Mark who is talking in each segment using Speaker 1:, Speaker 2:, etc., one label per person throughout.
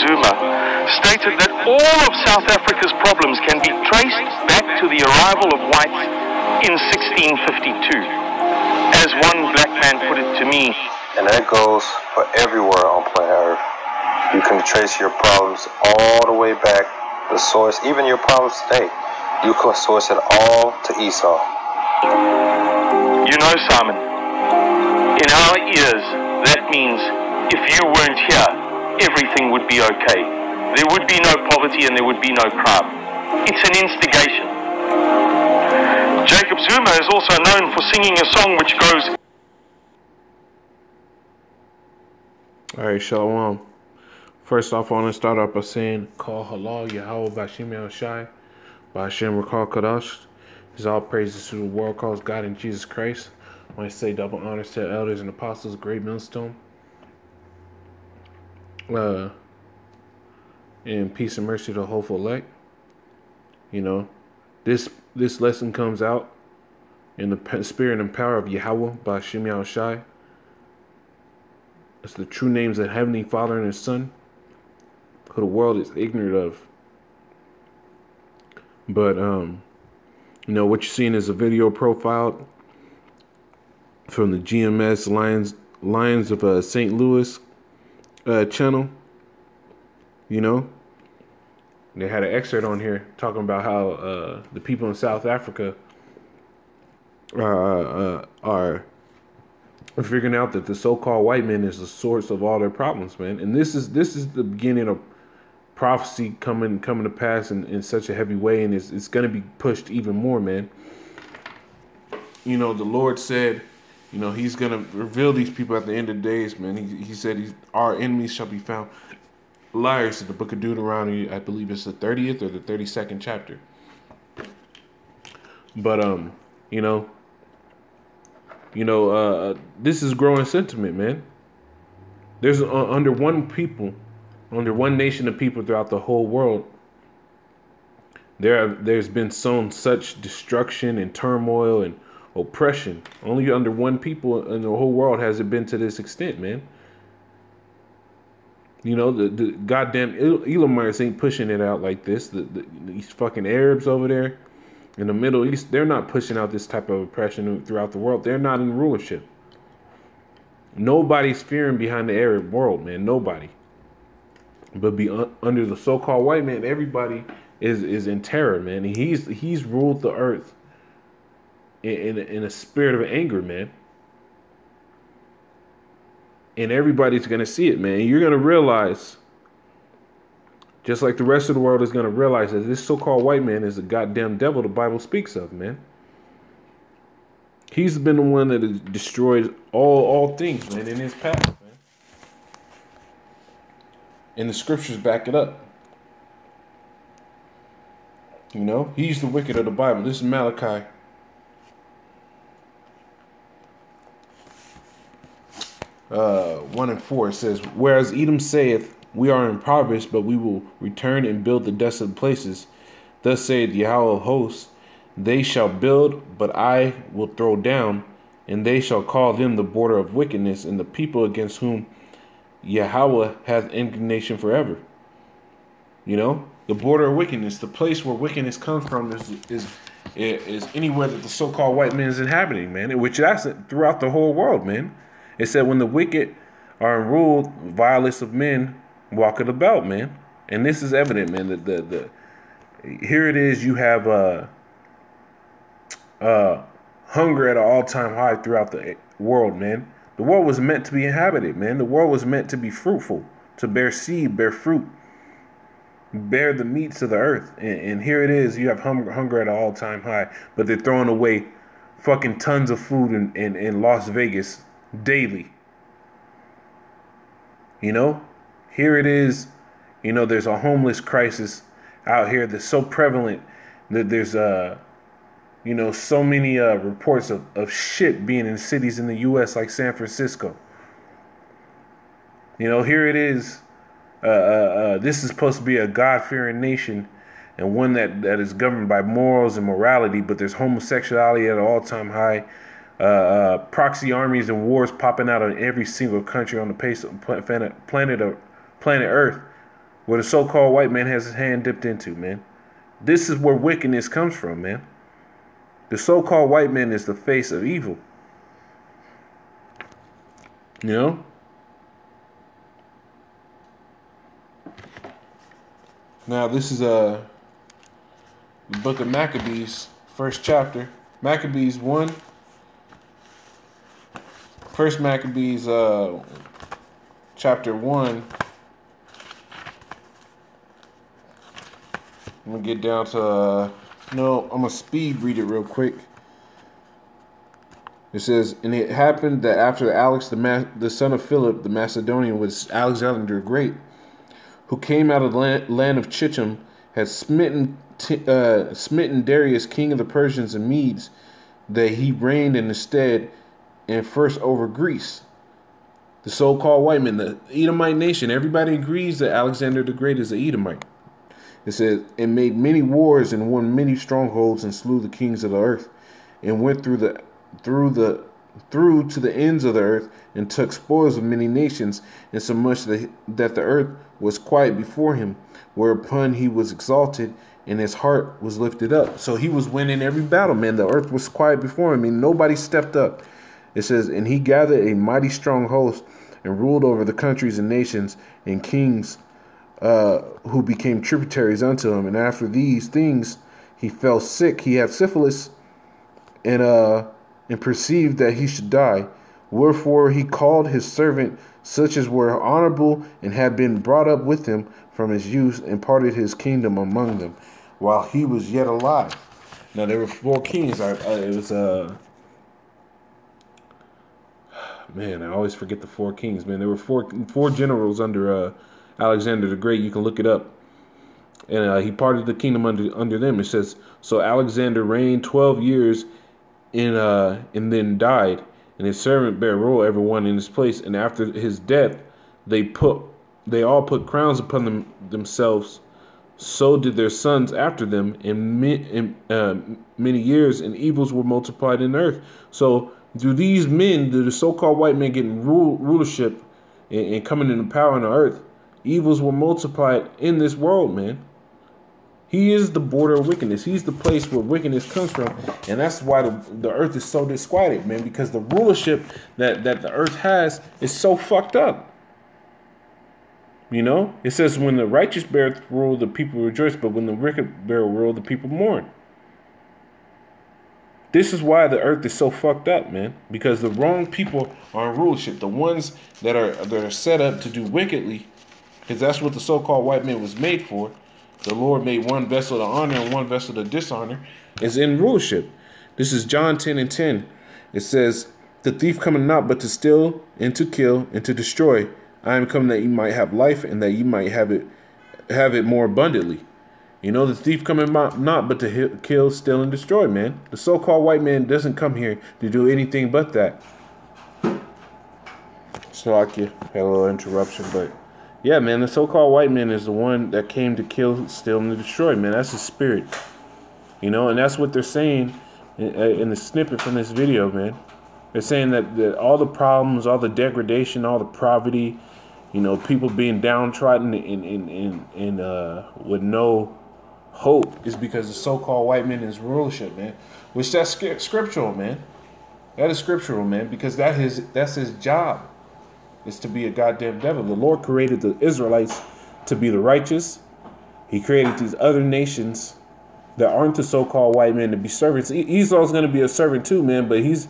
Speaker 1: Zuma, stated that all of South Africa's problems can be traced back to the arrival of whites in 1652. As one black man put it to me,
Speaker 2: and that goes for everywhere on planet Earth. You can trace your problems all the way back, the source, even your problems today. You can source it all to Esau.
Speaker 1: You know, Simon, in our ears, that means if you weren't here, everything would be okay. There would be no poverty and there would be no crime. It's an instigation. Jacob Zuma is also known for singing a song which goes...
Speaker 3: Alright, Shalom. First off, I want to start off by saying, Call Halal Yahweh Bashim El Shai, Bashim Rakal Kadash. Is all praises to the world calls God and Jesus Christ. I want to say double honors to the elders and apostles, great millstone. And peace and mercy to the hopeful elect. You know, this lesson comes out in the spirit and power of Yahweh Bashim El Shai. It's the true names of Heavenly Father and His Son, who the world is ignorant of. But, you know, what you're seeing is a video profile from the GMS Lions of St. Louis channel. You know, they had an excerpt on here talking about how the people in South Africa are figuring out that the so-called white man is the source of all their problems, man. And this is the beginning of prophecy coming to pass in such a heavy way, and it's going to be pushed even more, man. You know, the Lord said, you know, He's going to reveal these people at the end of the days, man. He said our enemies shall be found liars in the book of Deuteronomy. I believe it's the 30th or the 32nd chapter. But you know, this is growing sentiment, man. There's under one nation of people throughout the whole world, there's been sown such destruction and turmoil and oppression. Only under one people in the whole world has it been to this extent, man. You know, the goddamn Elamites ain't pushing it out like this. These fucking Arabs over there in the Middle East, they're not pushing out this type of oppression throughout the world. They're not in rulership. Nobody's fearing behind the Arab world, man. Nobody. But under the so-called white man, everybody is in terror, man. And he's ruled the earth in a spirit of anger, man. And everybody's going to see it, man. You're going to realize, just like the rest of the world is going to realize, that this so-called white man is the goddamn devil the Bible speaks of, man. He's been the one that has destroyed all things, man, in his past, man. And the scriptures back it up. You know, he's the wicked of the Bible. This is Malachi. Uh, 1 and 4, it says, Whereas Edom saith, We are impoverished, but we will return and build the desolate places. Thus saith Yahweh of hosts, They shall build, but I will throw down, and they shall call them the border of wickedness, and the people against whom Yahweh hath indignation forever. You know, the border of wickedness, the place where wickedness comes from is anywhere that the so-called white man is inhabiting, man. Which that's throughout the whole world, man. It said when the wicked are ruled, violence of men walk about, man. And this is evident, man. Here it is. You have hunger at an all-time high throughout the world, man. The world was meant to be inhabited, man. The world was meant to be fruitful, to bear seed, bear fruit, bear the meats of the earth. And here it is. You have hunger at an all-time high, but they're throwing away fucking tons of food in Las Vegas daily. You know, here it is. You know, there's a homeless crisis out here that's so prevalent that there's you know, so many reports of shit being in cities in the U.S. like San Francisco. You know, here it is. This is supposed to be a God-fearing nation and one that is governed by morals and morality, but there's homosexuality at an all-time high. Proxy armies and wars popping out in every single country on the face of planet Earth. where the so-called white man has his hand dipped into, man. This is where wickedness comes from, man. The so-called white man is the face of evil. You know? Now, this is the book of Maccabees, first chapter. Maccabees 1. First Maccabees, chapter 1. I'm going to get down to, no, I'm going to speed read it real quick. It says, and it happened that after Alex, the son of Philip, the Macedonian, was Alexander the Great, who came out of the land of Chittim, had smitten Darius, king of the Persians and Medes, that he reigned in his stead, and first over Greece. The so-called white men, the Edomite nation, everybody agrees that Alexander the Great is an Edomite. It says, and made many wars and won many strongholds and slew the kings of the earth, and went through to the ends of the earth, and took spoils of many nations, insomuch that the earth was quiet before him, whereupon he was exalted, and his heart was lifted up. So he was winning every battle, man. The earth was quiet before him, and nobody stepped up. It says, and he gathered a mighty strong host, and ruled over the countries and nations, and kings who became tributaries unto him. And after these things he fell sick. He had syphilis, and perceived that he should die. Wherefore he called his servant such as were honorable and had been brought up with him from his youth, and parted his kingdom among them while he was yet alive. Now there were 4 kings. It was man, I always forget the 4 kings, man. There were four generals under Alexander the Great. You can look it up. And he parted the kingdom under them. It says, so Alexander reigned 12 years and then died, and his servant bare rule everyone in his place. And after his death, they all put crowns upon themselves. So did their sons after them. In many years, and evils were multiplied in the earth. So do these men, do the so-called white men getting rulership and coming into power on the earth, evils were multiplied in this world, man. He is the border of wickedness. He's the place where wickedness comes from. And that's why the earth is so disquieted, man, because the rulership that the earth has is so fucked up. You know, it says when the righteous beareth rule, the people rejoice, but when the wicked bear rule, the people mourn. This is why the earth is so fucked up, man, because the wrong people are in rulership. The ones that are set up to do wickedly, because that's what the so-called white man was made for. The Lord made one vessel to honor and one vessel to dishonor, is in rulership. This is John 10:10. It says, the thief cometh not but to steal and to kill and to destroy. I am come that you might have life, and that you might have it more abundantly. You know, the thief cometh not but to kill, steal, and destroy, man. The so-called white man doesn't come here to do anything but that. So I had a little interruption, but yeah, man, the so-called white man is the one that came to kill, steal, and destroy, man. That's his spirit. You know, and that's what they're saying in the snippet from this video, man. They're saying that all the problems, all the degradation, all the poverty, you know, people being downtrodden and with no hope is because the so-called white man is rulership, man. Which that's scriptural, man. That is scriptural, man, because that's his job. Is to be a goddamn devil. The Lord created the Israelites to be the righteous. He created these other nations that aren't the so-called white men to be servants. Esau's going to be a servant too, man, but he's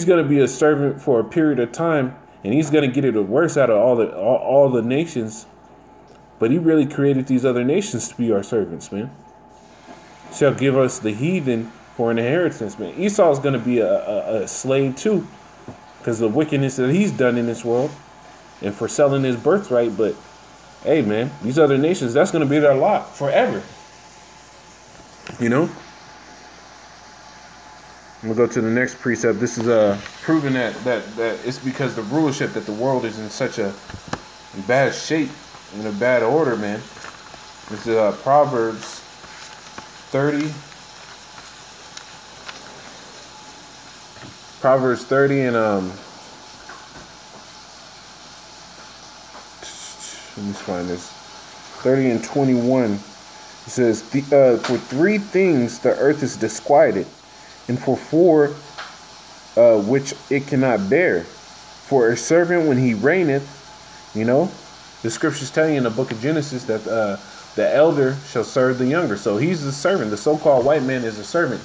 Speaker 3: going to be a servant for a period of time, and he's going to get it worse out of all the nations. But he really created these other nations to be our servants, man. Shall give us the heathen for an inheritance, man. Esau's going to be a slave too, because of the wickedness that he's done in this world and for selling his birthright. But hey, man, these other nations, that's going to be their lot forever. You know? I'm going to go to the next precept. This is proving that it's because the rulership that the world is in such a bad shape, in a bad order, man. This is Proverbs 30. Proverbs 30 and let me find this. 30 and 21. It says, for 3 things the earth is disquieted, and for 4 which it cannot bear. For a servant when he reigneth, you know, the scriptures tell you in the book of Genesis that the elder shall serve the younger. So he's the servant. The so-called white man is a servant.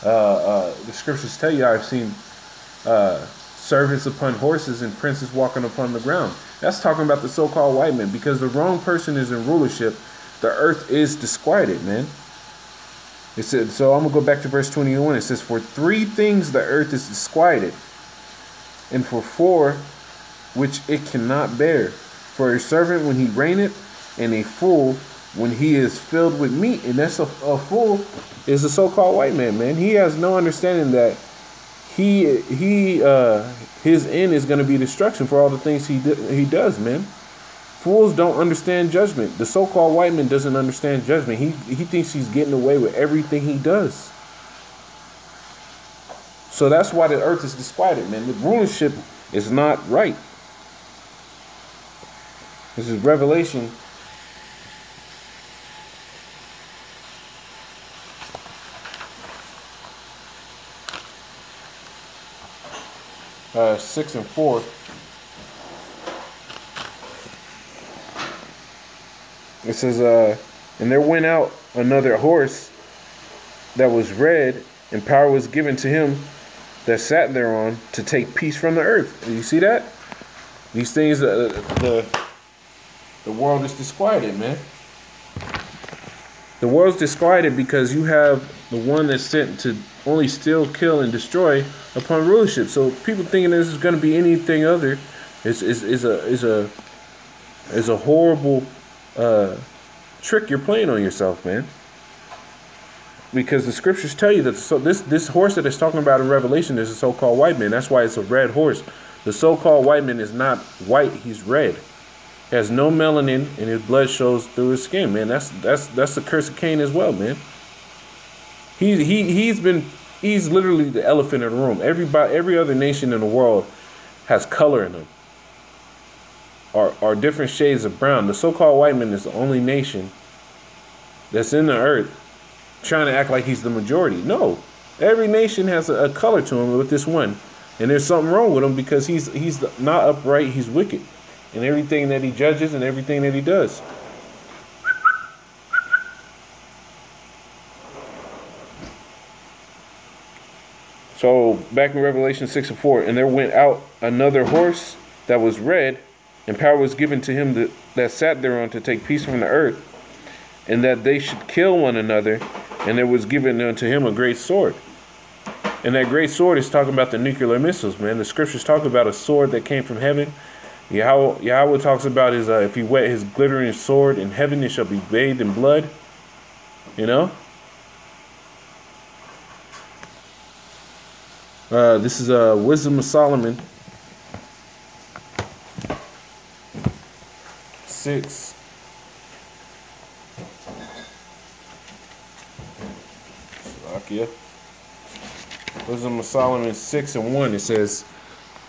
Speaker 3: The scriptures tell you, I've seen servants upon horses and princes walking upon the ground. That's talking about the so-called white man, because the wrong person is in rulership. The earth is disquieted, man. It said, so I'm going to go back to verse 21. It says, for 3 things the earth is disquieted, and for 4 which it cannot bear. For a servant when he reigneth, and a fool when he is filled with meat. And that's a fool is the so-called white man, man. He has no understanding that his end is going to be destruction for all the things he does, man. Fools don't understand judgment. The so-called white man doesn't understand judgment. He thinks he's getting away with everything he does. So that's why the earth is disquieted, man. The rulership is not right. This is Revelation 6 and 4. It says, and there went out another horse that was red, and power was given to him that sat thereon to take peace from the earth. You see that? These things, the world is disquieted, man. The world's disquieted because you have the one that's sent to only steal, kill, and destroy upon rulership. So people thinking this is going to be anything other is a horrible trick you're playing on yourself, man. Because the scriptures tell you that this horse that it's talking about in Revelation is a so-called white man. That's why it's a red horse. The so-called white man is not white; he's red. He has no melanin, and his blood shows through his skin, man. That's the curse of Cain as well, man. He's literally the elephant in the room. Every other nation in the world has color in them, or different shades of brown. The so-called white man is the only nation that's in the earth trying to act like he's the majority. No, every nation has a color to him with this one, and there's something wrong with him because he's not upright. He's wicked in everything that he judges and everything that he does. So back in Revelation 6 and 4, and there went out another horse that was red, and power was given to him that sat thereon to take peace from the earth, and that they should kill one another, and there was given unto him a great sword. And that great sword is talking about the nuclear missiles, man. The scriptures talk about a sword that came from heaven. Yahweh talks about his if he wet his glittering sword in heaven, it shall be bathed in blood. You know? This is Wisdom of Solomon 6. Wisdom of Solomon 6 and 1. It says,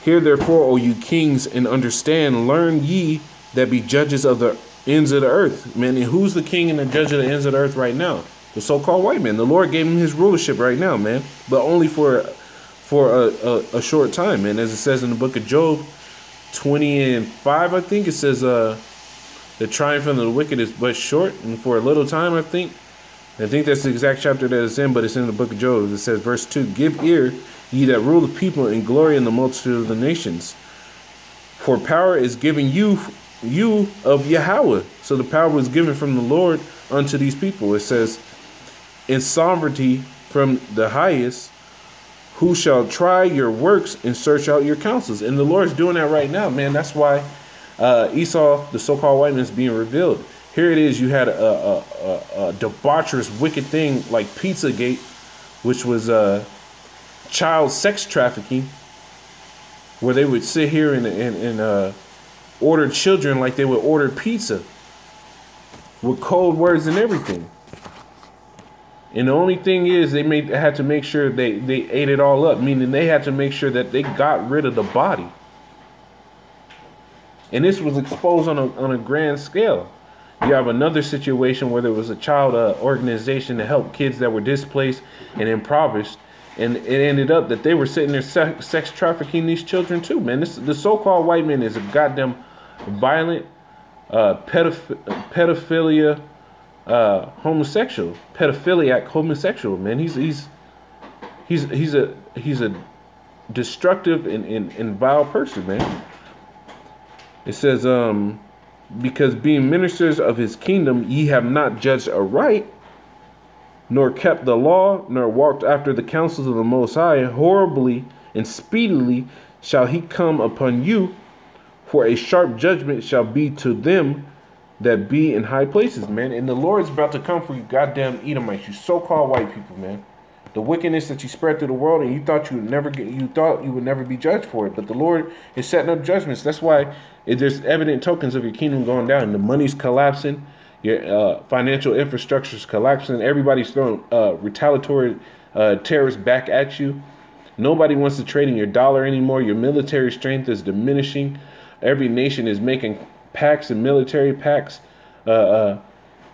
Speaker 3: hear therefore, O you kings, and understand, learn ye that be judges of the ends of the earth. Man, and who's the king and the judge of the ends of the earth right now? The so-called white man. The Lord gave him his rulership right now, man, but only for a short time, man. As it says in the book of Job 20 and 5, I think it says the triumph of the wicked is but short, and for a little time, I think that's the exact chapter that it's in, but it's in the book of Job. It says, verse 2, give ear, ye that rule the people, and glory in the multitude of the nations. For power is given you of Yahweh. So the power was given from the Lord unto these people. It says, in sovereignty from the highest, who shall try your works and search out your counsels. And the Lord's doing that right now, man. That's why Esau, the so-called white man, is being revealed. Here it is. You had a debaucherous, wicked thing like Pizzagate, which was child sex trafficking, where they would sit here and order children like they would order pizza with cold words and everything. And the only thing is they had to make sure they ate it all up, meaning they had to make sure that they got rid of the body. And this was exposed on a grand scale. You have another situation where there was a child organization to help kids that were displaced and impoverished. And it ended up that they were sitting there sex trafficking these children too, man. The so-called white man is a goddamn violent pedophilia homosexual, pedophiliac homosexual, man. He's a destructive and vile person, man. It says, because being ministers of his kingdom, ye have not judged aright, nor kept the law, nor walked after the counsels of the Most High. Horribly and speedily shall he come upon you, for a sharp judgment shall be to them that be in high places, man. And the Lord's about to come for you goddamn Edomites, you so-called white people, man. The wickedness that you spread through the world, and you thought you would never be judged for it. But the Lord is setting up judgments. That's why there's evident tokens of your kingdom going down. The money's collapsing. Your financial infrastructure is collapsing. Everybody's throwing retaliatory terrorists back at you. Nobody wants to trade in your dollar anymore. Your military strength is diminishing. Every nation is making pacts and military pacts.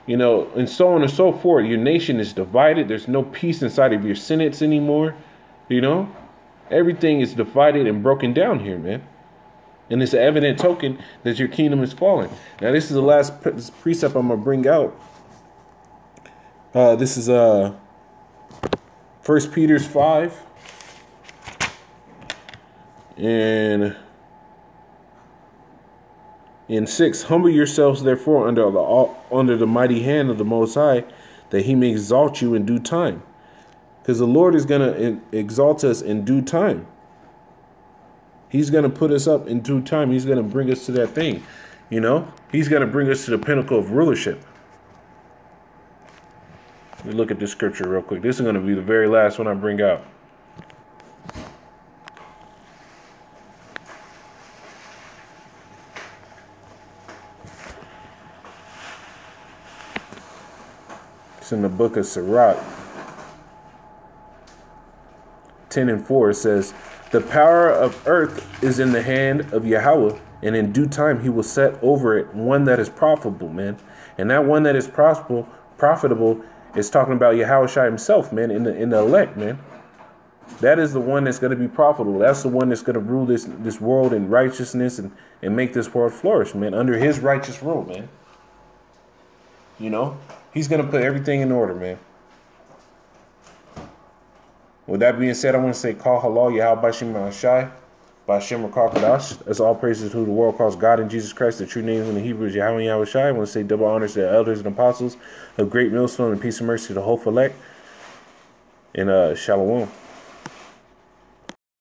Speaker 3: You know, and so on and so forth. Your nation is divided. There's no peace inside of your senates anymore. You know, everything is divided and broken down here, man. And it's an evident token that your kingdom is falling. Now, this is the last precept I'm going to bring out. This is 1 Peter 5. And in 6, humble yourselves, therefore, under the mighty hand of the Most High, that he may exalt you in due time. Because the Lord is going to exalt us in due time. He's going to put us up in due time. He's going to bring us to that thing. You know, he's going to bring us to the pinnacle of rulership. Let me look at this scripture real quick. This is going to be the very last one I bring out. It's in the book of Sirach. 10:4, it says, the power of earth is in the hand of Yahweh, and in due time he will set over it one that is profitable, man. And that one that is profitable is talking about Yahushua himself, man, in the elect, man. That is the one that's going to be profitable. That's the one that's going to rule this world in righteousness and make this world flourish, man, under his righteous rule, man. You know, he's going to put everything in order, man. With that being said, I want to say, call halal Yahweh Bashim Shai, Bashim Rakal Kadash. That's all praises to who the world calls God and Jesus Christ. The true names in the Hebrew is Yahweh and Yahweh Shai. I want to say double honors to the elders and apostles of great millstone and peace and mercy to the whole elect. And shalom.